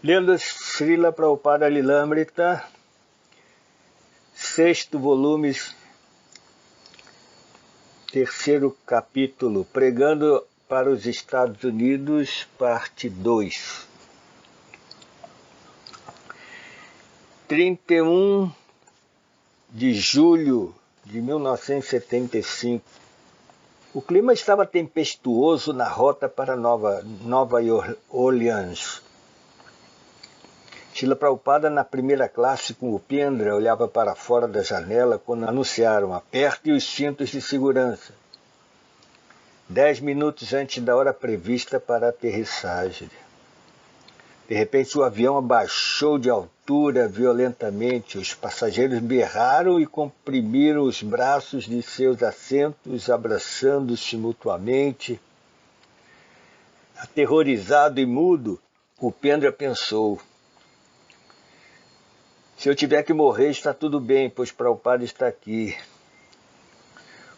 Lendo Srila Prabhupada Lilamrita, 6º volume, 3º capítulo, Pregando para os Estados Unidos, parte 2. 31 de julho de 1975. O clima estava tempestuoso na rota para Nova Orleans. Srila Prabhupada, na primeira classe com o Pendra, olhava para fora da janela quando anunciaram: aperte os cintos de segurança. 10 minutos antes da hora prevista para a aterrissagem. De repente o avião abaixou de altura violentamente. Os passageiros berraram e comprimiram os braços de seus assentos, abraçando-se mutuamente. Aterrorizado e mudo, o Pendra pensou: se eu tiver que morrer, está tudo bem, pois Prabhupada está aqui.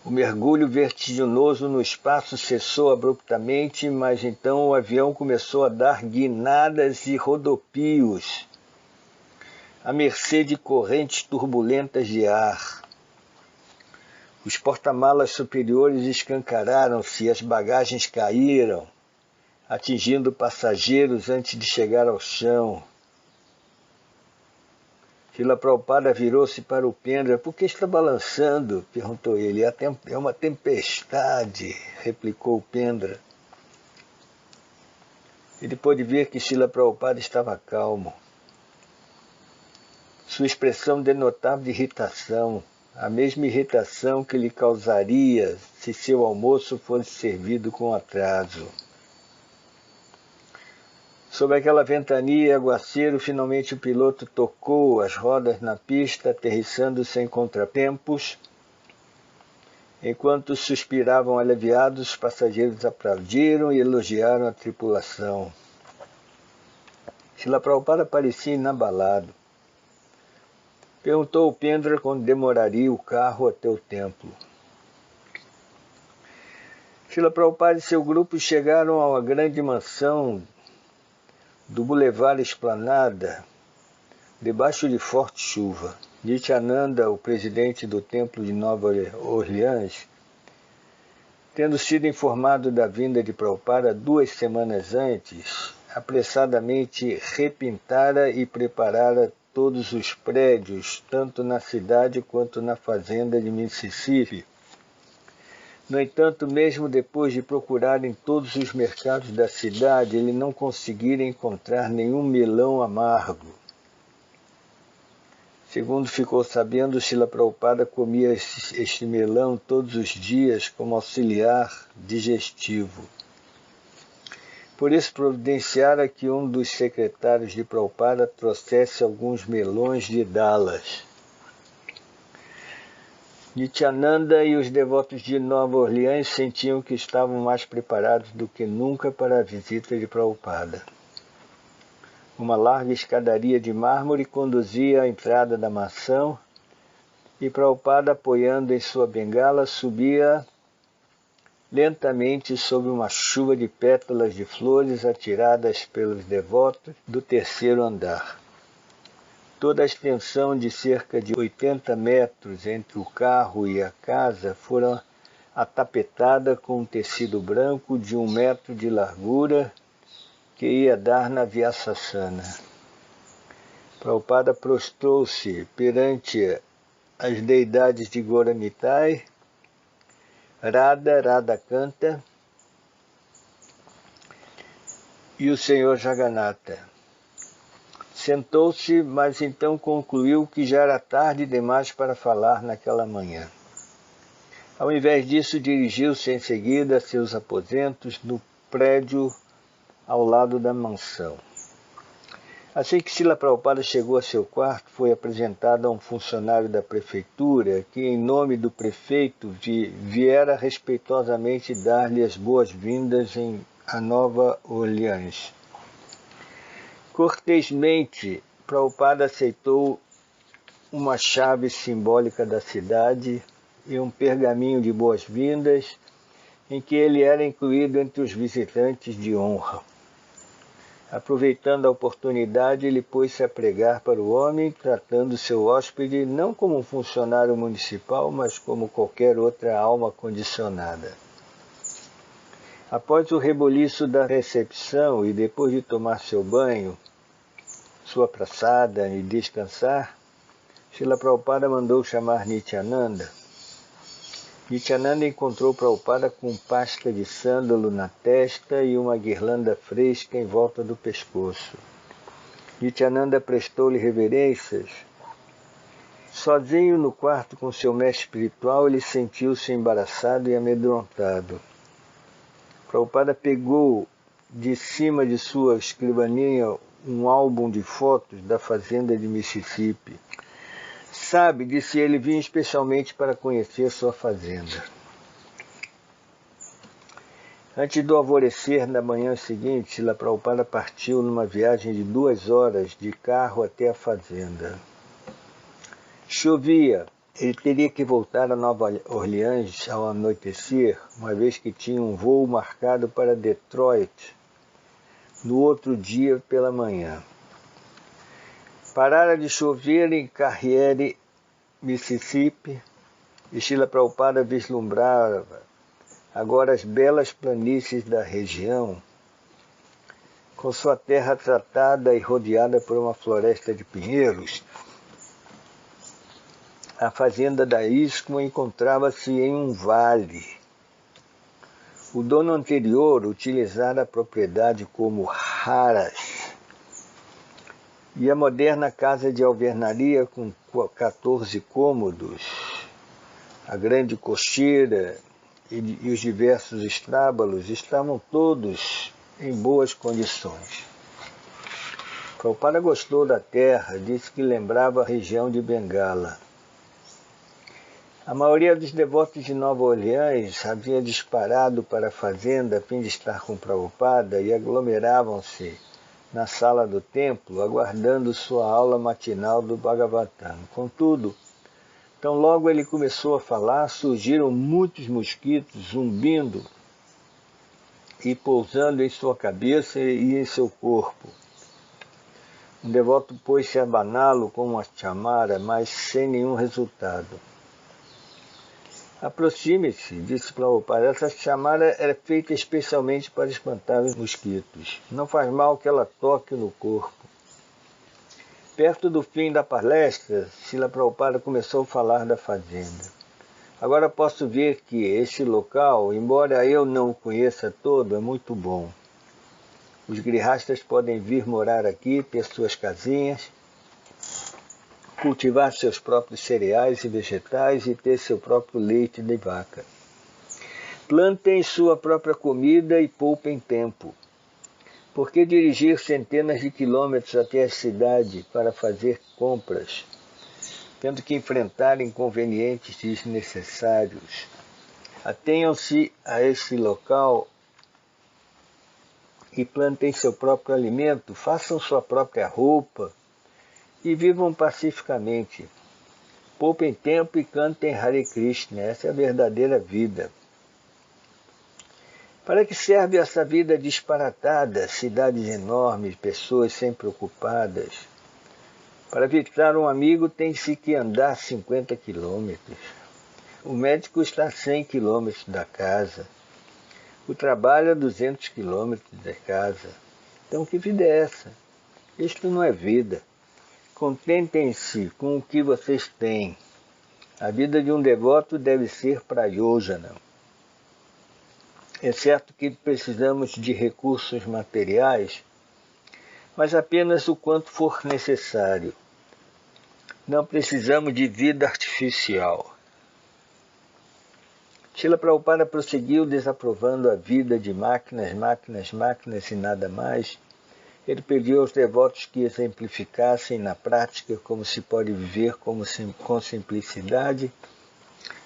O mergulho vertiginoso no espaço cessou abruptamente, mas então o avião começou a dar guinadas e rodopios, à mercê de correntes turbulentas de ar. Os porta-malas superiores escancararam-se e as bagagens caíram, atingindo passageiros antes de chegar ao chão. Srila Prabhupada virou-se para o Pendra. Por que está balançando? Perguntou ele. É uma tempestade, replicou o Pendra. Ele pôde ver que Srila Prabhupada estava calmo. Sua expressão denotava irritação, a mesma irritação que lhe causaria se seu almoço fosse servido com atraso. Sob aquela ventania e aguaceiro, finalmente o piloto tocou as rodas na pista, aterrissando sem contratempos. Enquanto suspiravam aliviados, os passageiros aplaudiram e elogiaram a tripulação. Srila Prabhupada parecia inabalado. Perguntou ao Pendra quando demoraria o carro até o templo. Srila Prabhupada e seu grupo chegaram à grande mansão do Boulevard Esplanada, debaixo de forte chuva. Nityananda, o presidente do templo de Nova Orleans, tendo sido informado da vinda de Prabhupada 2 semanas antes, apressadamente repintara e preparara todos os prédios, tanto na cidade quanto na fazenda de Mississippi. No entanto, mesmo depois de procurar em todos os mercados da cidade, ele não conseguira encontrar nenhum melão amargo. Segundo ficou sabendo, Srila Prabhupada comia este melão todos os dias como auxiliar digestivo. Por isso providenciara que um dos secretários de Prabhupada trouxesse alguns melões de Dallas. Nityananda e os devotos de Nova Orleans sentiam que estavam mais preparados do que nunca para a visita de Prabhupada. Uma larga escadaria de mármore conduzia à entrada da mansão e Prabhupada, apoiando em sua bengala, subia lentamente sob uma chuva de pétalas de flores atiradas pelos devotos do 3º andar. Toda a extensão de cerca de 80 metros entre o carro e a casa fora atapetada com um tecido branco de 1 metro de largura que ia dar na Vyasasana. Prabhupada prostrou-se perante as deidades de Gauramitai, Radha e o Senhor Jagannatha. Sentou-se, mas então concluiu que já era tarde demais para falar naquela manhã. Ao invés disso, dirigiu-se em seguida a seus aposentos no prédio ao lado da mansão. Assim que Srila Prabhupada chegou a seu quarto, foi apresentado a um funcionário da prefeitura que, em nome do prefeito, viera respeitosamente dar-lhe as boas-vindas a Nova Orleans. Cortesmente, Prabhupada aceitou uma chave simbólica da cidade e um pergaminho de boas-vindas em que ele era incluído entre os visitantes de honra. Aproveitando a oportunidade, ele pôs-se a pregar para o homem, tratando seu hóspede não como um funcionário municipal, mas como qualquer outra alma condicionada. Após o reboliço da recepção e depois de tomar seu banho, sua praçada e descansar, Srila Prabhupada mandou chamar Nityananda. Nityananda encontrou Prabhupada com pasta de sândalo na testa e uma guirlanda fresca em volta do pescoço. Nityananda prestou-lhe reverências. Sozinho no quarto com seu mestre espiritual, ele sentiu-se embaraçado e amedrontado. Prabhupada pegou de cima de sua escrivaninha um álbum de fotos da fazenda de Mississippi. Sabe, disse ele, vim especialmente para conhecer sua fazenda. Antes do alvorecer da manhã seguinte, Srila Prabhupada partiu numa viagem de 2 horas de carro até a fazenda. Chovia. Ele teria que voltar a Nova Orleans ao anoitecer, uma vez que tinha um voo marcado para Detroit no outro dia pela manhã. Parara de chover em Carriere, Mississippi, e Srila Prabhupada vislumbrava agora as belas planícies da região, com sua terra tratada e rodeada por uma floresta de pinheiros. A fazenda da ISKCON encontrava-se em um vale. O dono anterior utilizara a propriedade como haras, e a moderna casa de alvenaria com 14 cômodos, a grande cocheira e os diversos estábulos estavam todos em boas condições. Prabhupada gostou da terra, disse que lembrava a região de Bengala. A maioria dos devotos de Nova Orleans havia disparado para a fazenda a fim de estar com Prabhupada e aglomeravam-se na sala do templo, aguardando sua aula matinal do Bhagavatam. Contudo, tão logo ele começou a falar, surgiram muitos mosquitos zumbindo e pousando em sua cabeça e em seu corpo. Um devoto pôs-se a abaná-lo com uma chamara, mas sem nenhum resultado. Aproxime-se, disse Prabhupada. Essa chamara é feita especialmente para espantar os mosquitos. Não faz mal que ela toque no corpo. Perto do fim da palestra, Srila Prabhupada começou a falar da fazenda. Agora posso ver que esse local, embora eu não o conheça todo, é muito bom. Os grihastas podem vir morar aqui, ter suas casinhas, cultivar seus próprios cereais e vegetais e ter seu próprio leite de vaca. Plantem sua própria comida e poupem tempo. Por que dirigir centenas de quilômetros até a cidade para fazer compras, tendo que enfrentar inconvenientes desnecessários? Atenham-se a esse local e plantem seu próprio alimento, façam sua própria roupa e vivam pacificamente. Poupem tempo e cantem Hare Krishna. Essa é a verdadeira vida. Para que serve essa vida disparatada, cidades enormes, pessoas sempre ocupadas? Para visitar um amigo tem-se que andar 50 quilômetros. O médico está a 100 quilômetros da casa. O trabalho a 200 quilômetros da casa. Então que vida é essa? Isto não é vida. Contentem-se com o que vocês têm. A vida de um devoto deve ser prayojana. É certo que precisamos de recursos materiais, mas apenas o quanto for necessário. Não precisamos de vida artificial. Srila Prabhupada prosseguiu desaprovando a vida de máquinas e nada mais. Ele pediu aos devotos que exemplificassem na prática como se pode viver com simplicidade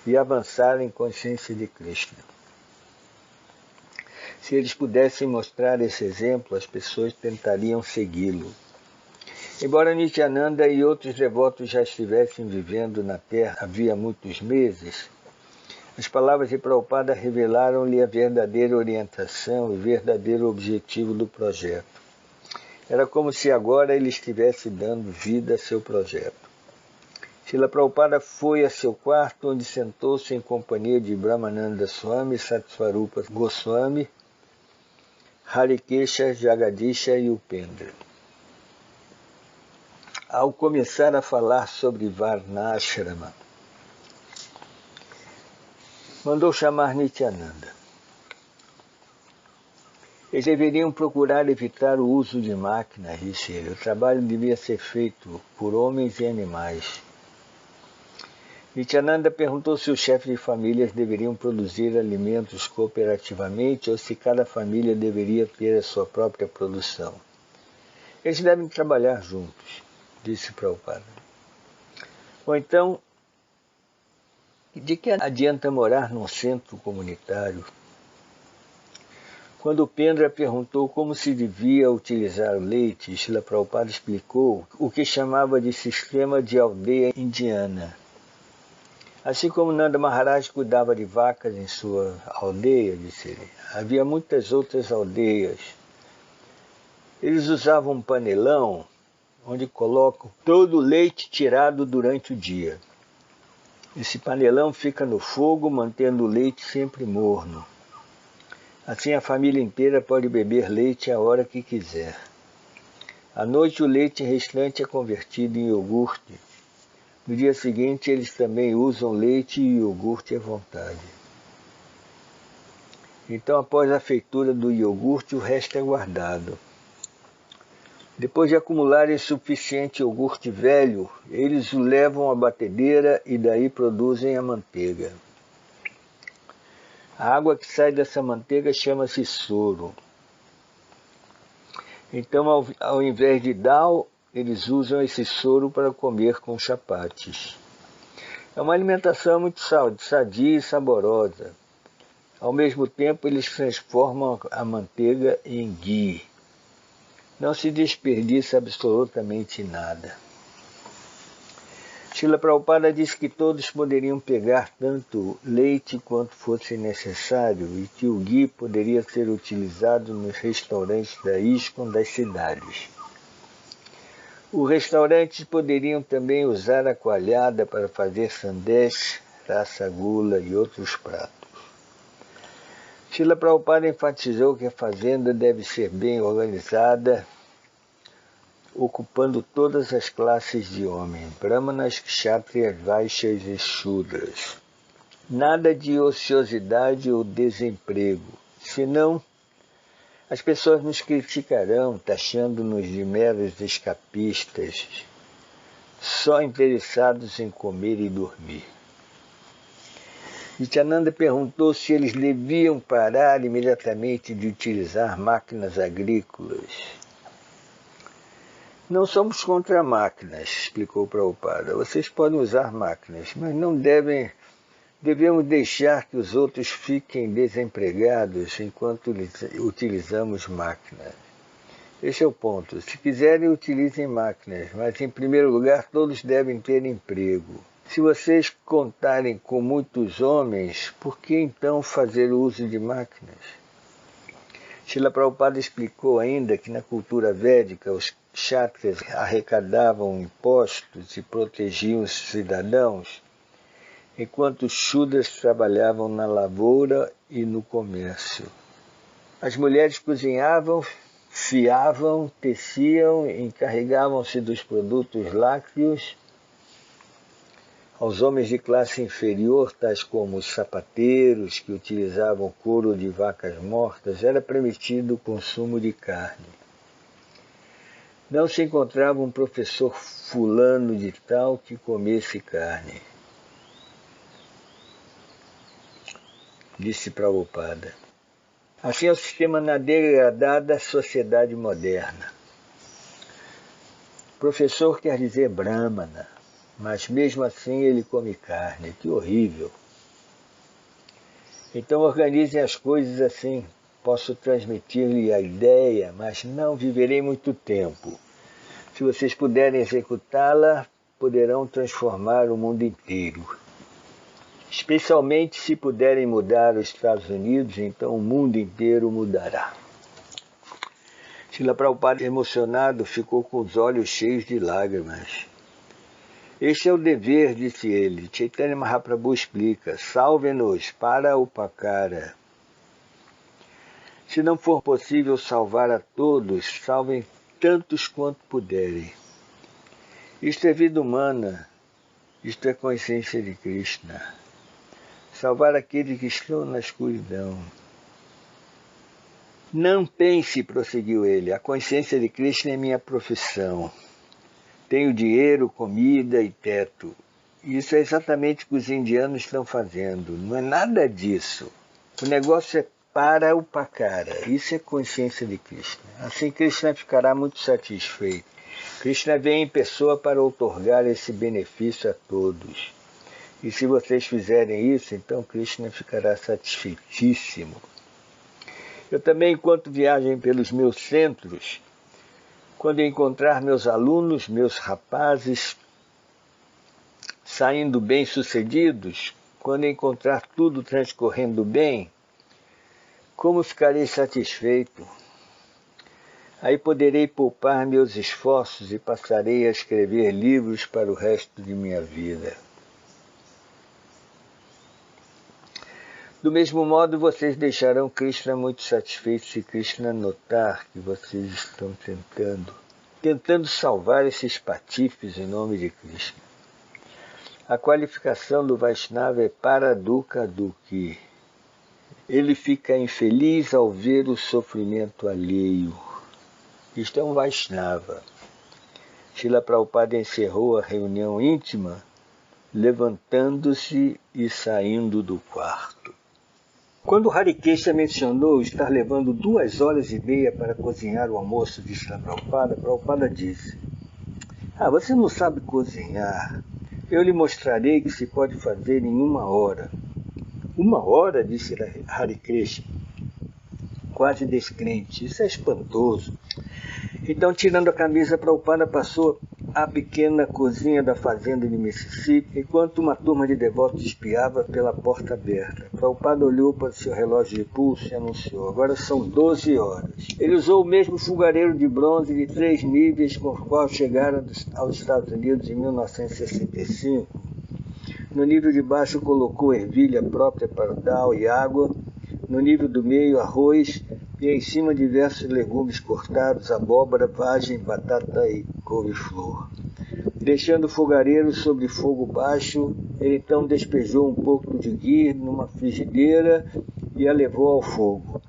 e avançar em consciência de Krishna. Se eles pudessem mostrar esse exemplo, as pessoas tentariam segui-lo. Embora Nityananda e outros devotos já estivessem vivendo na Terra havia muitos meses, as palavras de Prabhupada revelaram-lhe a verdadeira orientação e verdadeiro objetivo do projeto. Era como se agora ele estivesse dando vida a seu projeto. Srila Prabhupada foi a seu quarto, onde sentou-se em companhia de Brahmananda Swami, Satsvarupa Goswami, Harikesha, Jagadisha e Upendra. Ao começar a falar sobre Varnashrama, mandou chamar Nityananda. Eles deveriam procurar evitar o uso de máquinas, disse ele. O trabalho devia ser feito por homens e animais. Nityananda perguntou se os chefes de famílias deveriam produzir alimentos cooperativamente ou se cada família deveria ter a sua própria produção. Eles devem trabalhar juntos, disse Prabhupada. Ou então, de que adianta morar num centro comunitário? Quando Upendra perguntou como se devia utilizar o leite, Srila Prabhupada explicou o que chamava de sistema de aldeia indiana. Assim como Nanda Maharaj cuidava de vacas em sua aldeia, disse ele, havia muitas outras aldeias. Eles usavam um panelão onde colocam todo o leite tirado durante o dia. Esse panelão fica no fogo, mantendo o leite sempre morno. Assim a família inteira pode beber leite a hora que quiser. À noite o leite restante é convertido em iogurte. No dia seguinte eles também usam leite e iogurte à vontade. Então após a feitura do iogurte o resto é guardado. Depois de acumularem suficiente iogurte velho, eles o levam à batedeira e daí produzem a manteiga. A água que sai dessa manteiga chama-se soro. Então, ao invés de dal, eles usam esse soro para comer com chapatis. É uma alimentação muito sadia e saborosa. Ao mesmo tempo, eles transformam a manteiga em ghee. Não se desperdiça absolutamente nada. Srila Prabhupada disse que todos poderiam pegar tanto leite quanto fosse necessário e que o ghee poderia ser utilizado nos restaurantes da ISKCON das cidades. Os restaurantes poderiam também usar a coalhada para fazer sandesh, rasagula e outros pratos. Srila Prabhupada enfatizou que a fazenda deve ser bem organizada, ocupando todas as classes de homens, brahmanas, kshatriyas, vaishyas e shudras. Nada de ociosidade ou desemprego, senão as pessoas nos criticarão, taxando-nos de meros escapistas, só interessados em comer e dormir. Nityananda perguntou se eles deviam parar imediatamente de utilizar máquinas agrícolas. Não somos contra máquinas, explicou Prabhupada. Vocês podem usar máquinas, mas não devemos deixar que os outros fiquem desempregados enquanto utilizamos máquinas. Esse é o ponto. Se quiserem, utilizem máquinas, mas em primeiro lugar todos devem ter emprego. Se vocês contarem com muitos homens, por que então fazer uso de máquinas? Srila Prabhupada explicou ainda que na cultura védica os kshatriyas arrecadavam impostos e protegiam os cidadãos, enquanto os shudras trabalhavam na lavoura e no comércio. As mulheres cozinhavam, fiavam, teciam, encarregavam-se dos produtos lácteos. Aos homens de classe inferior, tais como os sapateiros, que utilizavam couro de vacas mortas, era permitido o consumo de carne. Não se encontrava um professor fulano de tal que comesse carne, disse Prabhupada. Assim é o sistema na degradada sociedade moderna. Professor quer dizer brahmana, mas mesmo assim ele come carne. Que horrível! Então organizem as coisas assim. Posso transmitir-lhe a ideia, mas não viverei muito tempo. Se vocês puderem executá-la, poderão transformar o mundo inteiro. Especialmente se puderem mudar os Estados Unidos, então o mundo inteiro mudará. Srila Prabhupada, emocionado, ficou com os olhos cheios de lágrimas. Este é o dever, disse ele. Chaitanya Mahaprabhu explica, salve-nos para Upakara. Se não for possível salvar a todos, salvem tantos quanto puderem. Isto é vida humana, isto é consciência de Krishna. Salvar aqueles que estão na escuridão. Não pense, prosseguiu ele, a consciência de Krishna é minha profissão. Tenho dinheiro, comida e teto. Isso é exatamente o que os indianos estão fazendo. Não é nada disso. O negócio é para o Upakara. Isso é consciência de Krishna. Assim Krishna ficará muito satisfeito. Krishna vem em pessoa para outorgar esse benefício a todos. E se vocês fizerem isso, então Krishna ficará satisfeitíssimo. Eu também, enquanto viajem pelos meus centros, quando encontrar meus alunos, meus rapazes, saindo bem-sucedidos, quando encontrar tudo transcorrendo bem, como ficarei satisfeito? Aí poderei poupar meus esforços e passarei a escrever livros para o resto de minha vida. Do mesmo modo, vocês deixarão Krishna muito satisfeito se Krishna notar que vocês estão tentando salvar esses patifes em nome de Krishna. A qualificação do Vaishnava é Paradukkha Dukhi. Ele fica infeliz ao ver o sofrimento alheio. Isto é um Vaishnava. Srila Prabhupada encerrou a reunião íntima, levantando-se e saindo do quarto. Quando Harikesha mencionou estar levando 2h30 para cozinhar o almoço de Srila Prabhupada, Prabhupada disse, você não sabe cozinhar. Eu lhe mostrarei que se pode fazer em 1 hora. 1 hora, disse Harikesha, quase descrente. Isso é espantoso. Então, tirando a camisa, Prabhupada passou à pequena cozinha da fazenda de Mississippi, enquanto uma turma de devotos espiava pela porta aberta. Prabhupada olhou para seu relógio de pulso e anunciou, agora são 12 horas. Ele usou o mesmo fogareiro de bronze de 3 níveis com o qual chegaram aos Estados Unidos em 1965. No nível de baixo colocou ervilha própria para sal e água, no nível do meio arroz e em cima diversos legumes cortados, abóbora, vagem, batata e couve-flor. Deixando o fogareiro sobre fogo baixo, ele então despejou um pouco de ghee numa frigideira e a levou ao fogo.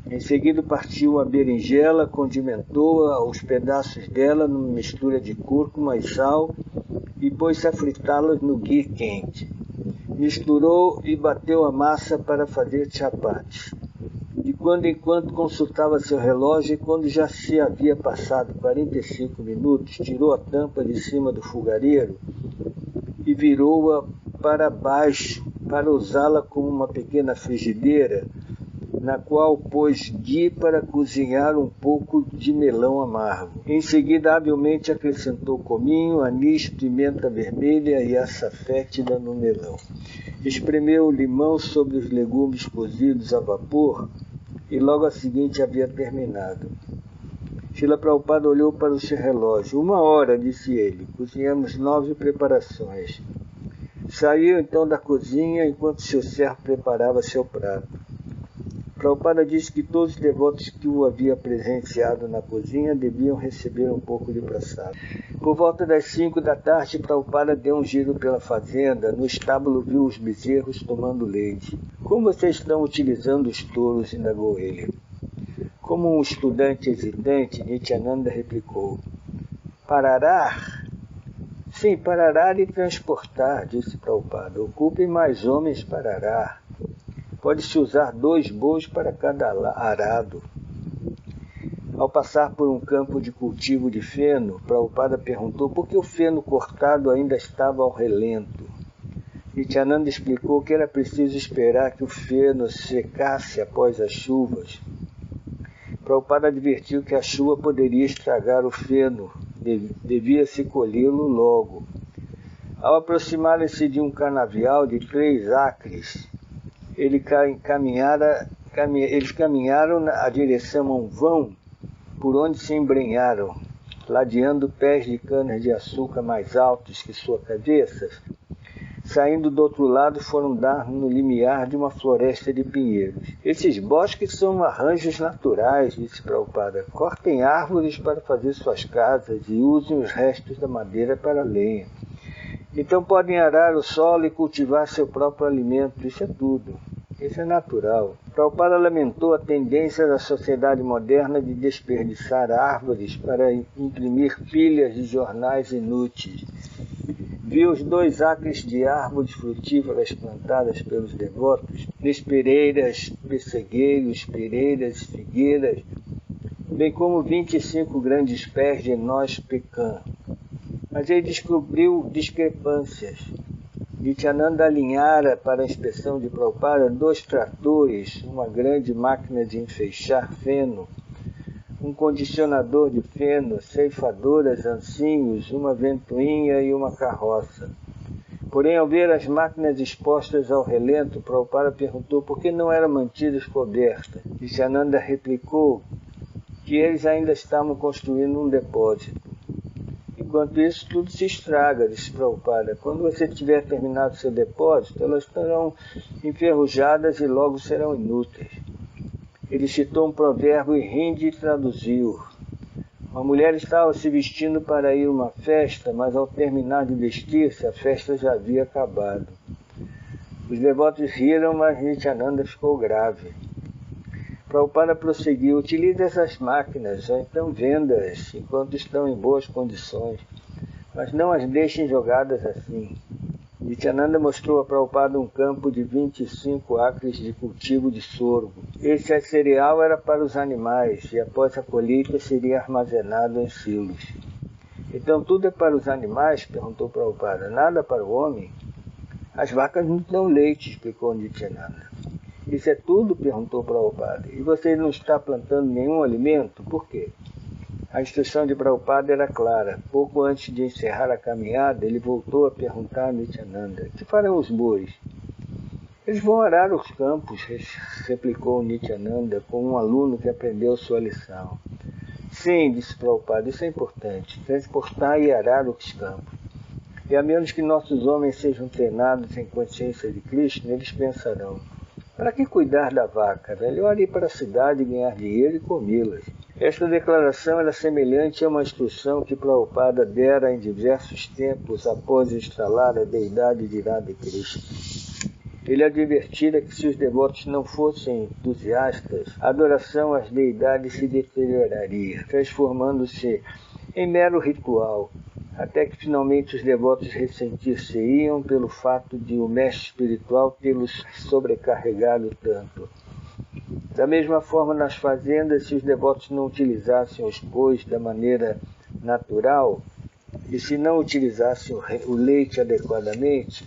Em seguida partiu a berinjela, condimentou os pedaços dela numa mistura de cúrcuma e sal e pôs-se a fritá-las no ghee quente. Misturou e bateu a massa para fazer chapatis. De quando em quando consultava seu relógio e quando já se havia passado 45 minutos, tirou a tampa de cima do fogareiro e virou-a para baixo para usá-la como uma pequena frigideira, na qual pôs ghee para cozinhar um pouco de melão amargo. Em seguida, habilmente acrescentou cominho, anis, pimenta vermelha e açafétida no melão. Espremeu o limão sobre os legumes cozidos a vapor e logo a seguinte havia terminado. Srila Prabhupada olhou para o seu relógio. 1 hora, disse ele. Cozinhamos 9 preparações. Saiu então da cozinha enquanto seu servo preparava seu prato. Prabhupada disse que todos os devotos que o havia presenciado na cozinha deviam receber um pouco de prasada. Por volta das 5 da tarde, Prabhupada deu um giro pela fazenda. No estábulo viu os bezerros tomando leite. Como vocês estão utilizando os touros? Indagou ele. Como um estudante hesitante, Nityananda replicou. Pararar? Sim, pararar e transportar, disse Prabhupada. Ocupem mais homens para arar. Pode-se usar 2 bois para cada arado. Ao passar por um campo de cultivo de feno, Prabhupada perguntou por que o feno cortado ainda estava ao relento. Nityananda explicou que era preciso esperar que o feno secasse após as chuvas. Prabhupada advertiu que a chuva poderia estragar o feno, devia-se colhê-lo logo. Ao aproximarem-se de um canavial de 3 acres, eles caminharam na direção a um vão por onde se embrenharam, ladeando pés de canas-de-açúcar mais altos que sua cabeça, saindo do outro lado foram dar no limiar de uma floresta de pinheiros. Esses bosques são arranjos naturais, disse Prabhupada. Cortem árvores para fazer suas casas e usem os restos da madeira para lenha. Então podem arar o solo e cultivar seu próprio alimento. Isso é tudo. Isso é natural. Prabhupada lamentou a tendência da sociedade moderna de desperdiçar árvores para imprimir pilhas de jornais inúteis. Viu os 2 acres de árvores frutíferas plantadas pelos devotos, nespereiras, pessegueiros, pereiras, figueiras, bem como 25 grandes pés de noz pecan. Mas ele descobriu discrepâncias. Nityananda alinhara para a inspeção de Prabhupada 2 tratores, uma grande máquina de enfeixar feno, um condicionador de feno, ceifadoras, ancinhos, uma ventoinha e uma carroça. Porém, ao ver as máquinas expostas ao relento, Prabhupada perguntou por que não eram mantidas cobertas. Nityananda replicou que eles ainda estavam construindo um depósito. Enquanto isso, tudo se estraga, disse Prabhupada. Quando você tiver terminado seu depósito, elas estarão enferrujadas e logo serão inúteis. Ele citou um provérbio em hindi e traduziu. Uma mulher estava se vestindo para ir a uma festa, mas ao terminar de vestir-se, a festa já havia acabado. Os devotos riram, mas Nityananda ficou grave. Prabhupada prosseguiu: utilize essas máquinas, ou então venda-as enquanto estão em boas condições, mas não as deixem jogadas assim. Nityananda mostrou a Prabhupada um campo de 25 acres de cultivo de sorgo. Esse cereal era para os animais e após a colheita seria armazenado em silos. Então tudo é para os animais? Perguntou Prabhupada. Nada para o homem? As vacas não dão leite, explicou Nityananda. Isso é tudo? Perguntou Prabhupada. E você não está plantando nenhum alimento? Por quê? A instrução de Prabhupada era clara. Pouco antes de encerrar a caminhada, ele voltou a perguntar a Nityananda: que farão os bois? Eles vão arar os campos, replicou Nityananda, com um aluno que aprendeu sua lição. Sim, disse Prabhupada, isso é importante. Transportar e arar os campos. E a menos que nossos homens sejam treinados em consciência de Krishna, eles pensarão: para que cuidar da vaca? Melhor ir para a cidade, ganhar dinheiro e comê-las. Esta declaração era semelhante a uma instrução que Prabhupada dera em diversos tempos após instalar a deidade de Radha Krishna. Ele advertira que se os devotos não fossem entusiastas, a adoração às deidades se deterioraria, transformando-se em mero ritual, até que finalmente os devotos ressentir-se-iam pelo fato de o mestre espiritual tê-los sobrecarregado tanto. Da mesma forma, nas fazendas, se os devotos não utilizassem os bois da maneira natural, e se não utilizassem o leite adequadamente,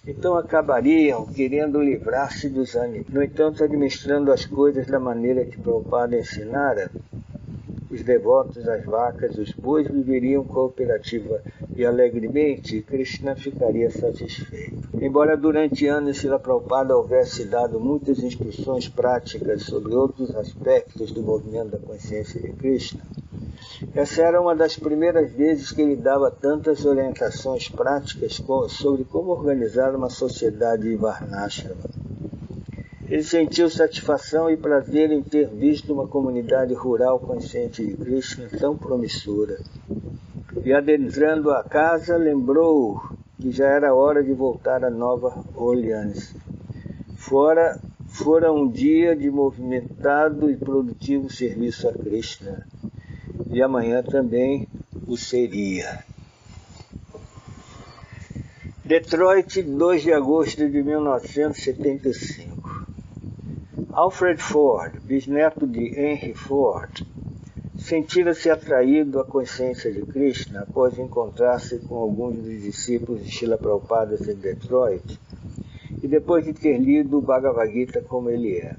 então acabariam querendo livrar-se dos animais. No entanto, administrando as coisas da maneira que Prabhupada ensinara, os devotos, as vacas, os bois viveriam cooperativa e alegremente, e Krishna ficaria satisfeito. Embora durante anos Srila Prabhupada houvesse dado muitas instruções práticas sobre outros aspectos do movimento da consciência de Krishna, essa era uma das primeiras vezes que ele dava tantas orientações práticas sobre como organizar uma sociedade varnashrama. Ele sentiu satisfação e prazer em ter visto uma comunidade rural consciente de Krishna tão promissora. E adentrando a casa, lembrou que já era hora de voltar a Nova Orleans. Fora um dia de movimentado e produtivo serviço a Krishna. E amanhã também o seria. Detroit, 2 de agosto de 1975. Alfred Ford, bisneto de Henry Ford, sentira-se atraído à consciência de Krishna após encontrar-se com alguns dos discípulos de Srila Prabhupada em Detroit e depois de ter lido o Bhagavad Gita como ele é.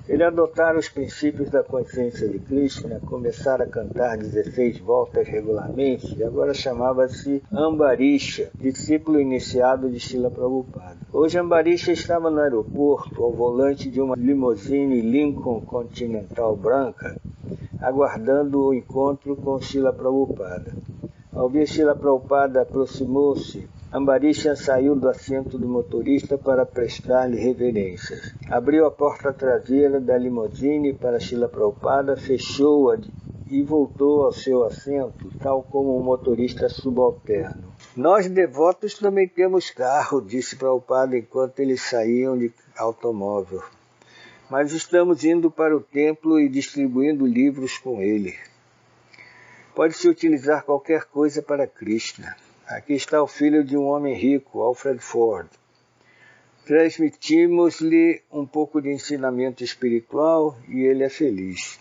Ele adotara os princípios da consciência de Krishna, começara a cantar 16 voltas regularmente e agora chamava-se Ambarisha, discípulo iniciado de Srila Prabhupada. Hoje Ambarisha estava no aeroporto, ao volante de uma limousine Lincoln Continental branca, aguardando o encontro com Srila Prabhupada. Ao ver Srila Prabhupada aproximou-se, Ambarisha saiu do assento do motorista para prestar-lhe reverências. Abriu a porta traseira da limusine para Srila Prabhupada, fechou-a e voltou ao seu assento, tal como um motorista subalterno. Nós devotos também temos carro, disse Prabhupada enquanto eles saíam de automóvel. Mas estamos indo para o templo e distribuindo livros com ele. Pode-se utilizar qualquer coisa para Krishna. Aqui está o filho de um homem rico, Alfred Ford. Transmitimos-lhe um pouco de ensinamento espiritual e ele é feliz.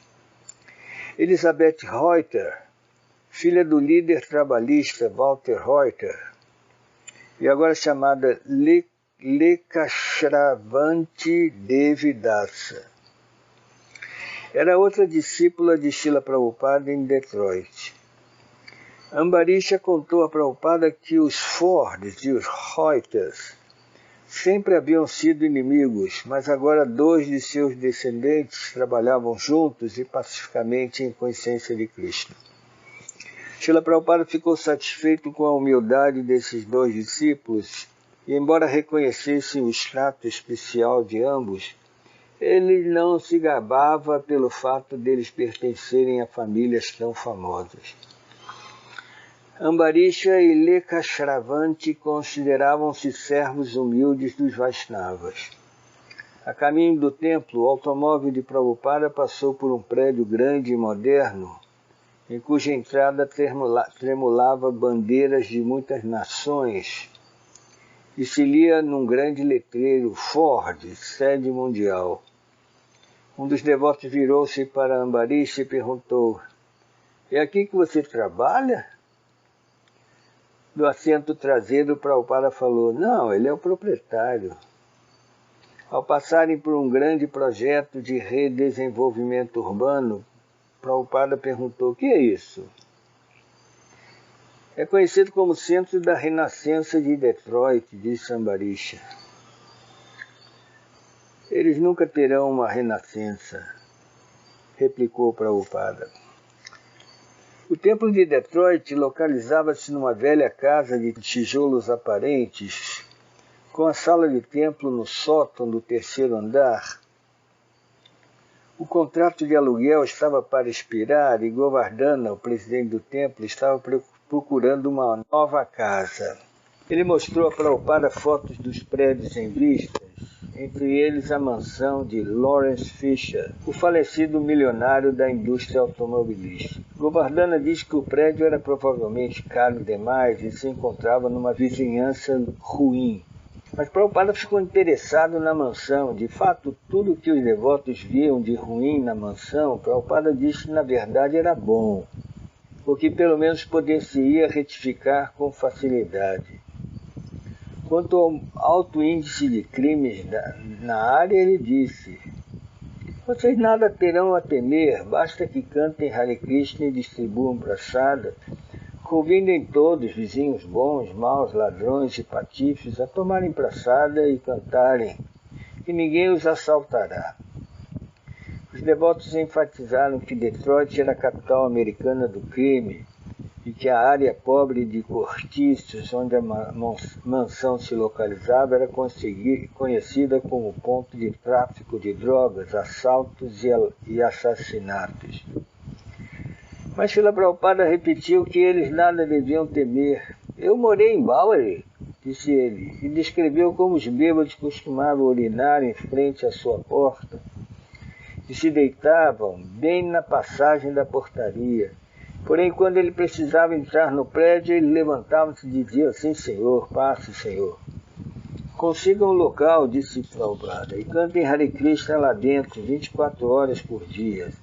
Elizabeth Reuter, filha do líder trabalhista Walter Reuter, e agora chamada Lekashravanti Devi Dasa. Era outra discípula de Srila Prabhupada em Detroit. Ambarisha contou a Prabhupada que os Fords e os Reuters sempre haviam sido inimigos, mas agora 2 de seus descendentes trabalhavam juntos e pacificamente em consciência de Krishna. Srila Prabhupada ficou satisfeito com a humildade desses 2 discípulos e, embora reconhecessem o status especial de ambos, ele não se gabava pelo fato deles pertencerem a famílias tão famosas. Ambarisha e Lekashravanti consideravam-se servos humildes dos Vaishnavas. A caminho do templo, o automóvel de Prabhupada passou por um prédio grande e moderno, em cuja entrada tremulava bandeiras de muitas nações, e se lia num grande letreiro Ford, sede mundial. Um dos devotos virou-se para Ambarisha e perguntou: "É aqui que você trabalha?" Do assento traseiro, Prabhupada falou: "Não, ele é o proprietário." Ao passarem por um grande projeto de redesenvolvimento urbano, Prabhupada perguntou: "O que é isso?" "É conhecido como Centro da Renascença de Detroit", disse Ambarisha. "Eles nunca terão uma renascença", replicou Prabhupada. O templo de Detroit localizava-se numa velha casa de tijolos aparentes, com a sala de templo no sótão do 3º andar. O contrato de aluguel estava para expirar e Govardhana, o presidente do templo, estava procurando uma nova casa. Ele mostrou a Prabhupada fotos dos prédios em vistas, entre eles a mansão de Lawrence Fisher, o falecido milionário da indústria automobilística. Govardhana disse que o prédio era provavelmente caro demais e se encontrava numa vizinhança ruim. Mas Prabhupada ficou interessado na mansão. De fato, tudo que os devotos viam de ruim na mansão, Prabhupada disse que na verdade era bom, o que pelo menos poder-se-ia retificar com facilidade. Quanto ao alto índice de crimes na área, ele disse: "Vocês nada terão a temer, basta que cantem Hare Krishna e distribuam prasada. Convidem todos, vizinhos bons, maus, ladrões e patifes, a tomarem prasada e cantarem, e ninguém os assaltará." Os devotos enfatizaram que Detroit era a capital americana do crime e que a área pobre de cortiços onde a mansão se localizava era conhecida como ponto de tráfico de drogas, assaltos e assassinatos. Mas Srila Prabhupada repetiu que eles nada deviam temer. "Eu morei em Bowery", disse ele, e descreveu como os bêbados costumavam urinar em frente à sua porta e se deitavam bem na passagem da portaria. Porém, quando ele precisava entrar no prédio, ele levantava-se e dizia: "Sim, senhor, passe, senhor." "Consigam um local", disse Prabhupada, "e cantem Hare Krishna lá dentro, 24 horas por dia.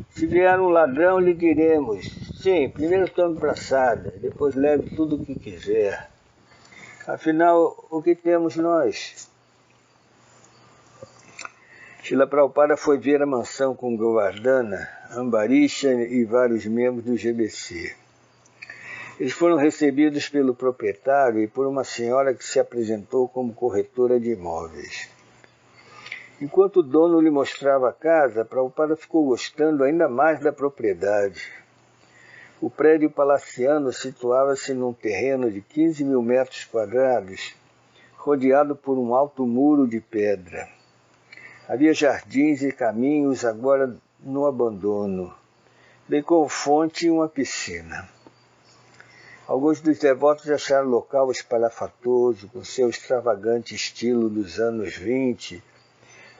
Se vier um ladrão, lhe diremos: sim, primeiro tome prasada, depois leve tudo o que quiser. Afinal, o que temos nós?" Srila Prabhupada foi ver a mansão com Govardhana, Ambarisha e vários membros do GBC. Eles foram recebidos pelo proprietário e por uma senhora que se apresentou como corretora de imóveis. Enquanto o dono lhe mostrava a casa, Prabhupada ficou gostando ainda mais da propriedade. O prédio palaciano situava-se num terreno de 15 mil metros quadrados, rodeado por um alto muro de pedra. Havia jardins e caminhos agora no abandono, bem como fonte e uma piscina. Alguns dos devotos acharam o local espalhafatoso, com seu extravagante estilo dos anos 20,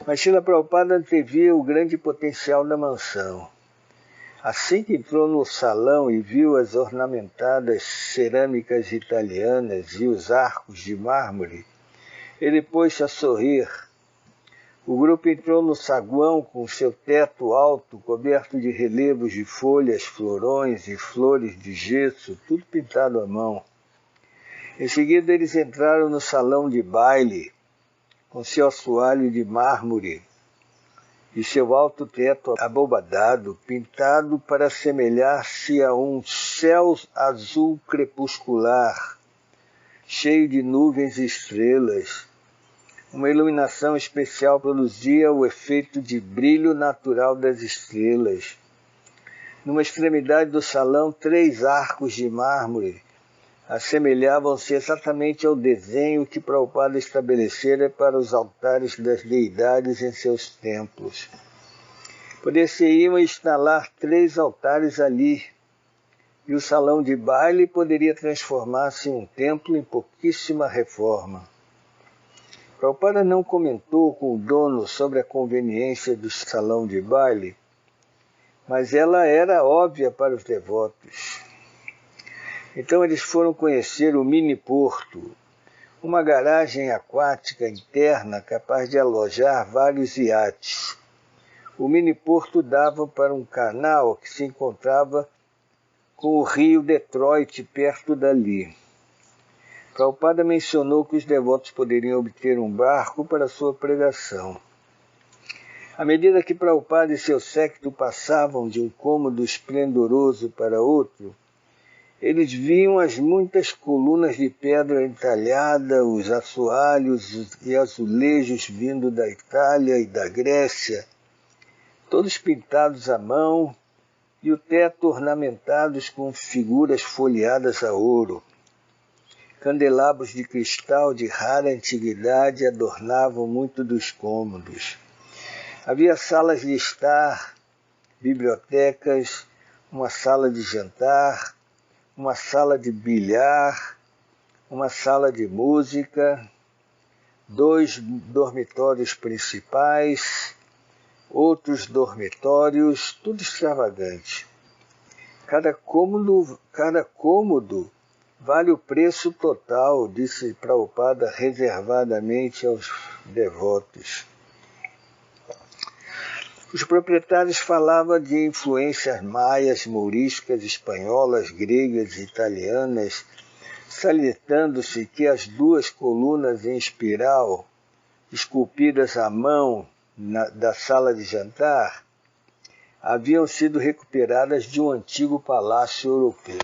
mas Srila Prabhupada antevia o grande potencial da mansão. Assim que entrou no salão e viu as ornamentadas cerâmicas italianas e os arcos de mármore, ele pôs-se a sorrir. O grupo entrou no saguão com seu teto alto, coberto de relevos de folhas, florões e flores de gesso, tudo pintado à mão. Em seguida, eles entraram no salão de baile, com seu assoalho de mármore e seu alto teto abobadado, pintado para assemelhar-se a um céu azul crepuscular, cheio de nuvens e estrelas. Uma iluminação especial produzia o efeito de brilho natural das estrelas. Numa extremidade do salão, 3 arcos de mármore assemelhavam-se exatamente ao desenho que Prabhupada estabelecera para os altares das deidades em seus templos. Poder-se-iam instalar 3 altares ali, e o salão de baile poderia transformar-se em um templo em pouquíssima reforma. Prabhupada não comentou com o dono sobre a conveniência do salão de baile, mas ela era óbvia para os devotos. Então eles foram conhecer o mini-porto, uma garagem aquática interna capaz de alojar vários iates. O mini-porto dava para um canal que se encontrava com o rio Detroit perto dali. Prabhupada mencionou que os devotos poderiam obter um barco para sua pregação. À medida que Prabhupada e seu séquito passavam de um cômodo esplendoroso para outro, eles viam as muitas colunas de pedra entalhada, os assoalhos e azulejos vindo da Itália e da Grécia, todos pintados à mão, e o teto ornamentados com figuras folheadas a ouro. Candelabros de cristal de rara antiguidade adornavam muito dos cômodos. Havia salas de estar, bibliotecas, uma sala de jantar, uma sala de bilhar, uma sala de música, 2 dormitórios principais, outros dormitórios, tudo extravagante. Cada cômodo vale o preço total, disse Prabhupada reservadamente aos devotos. Os proprietários falavam de influências maias, mouriscas, espanholas, gregas e italianas, salientando-se que as 2 colunas em espiral, esculpidas à mão da sala de jantar, haviam sido recuperadas de um antigo palácio europeu.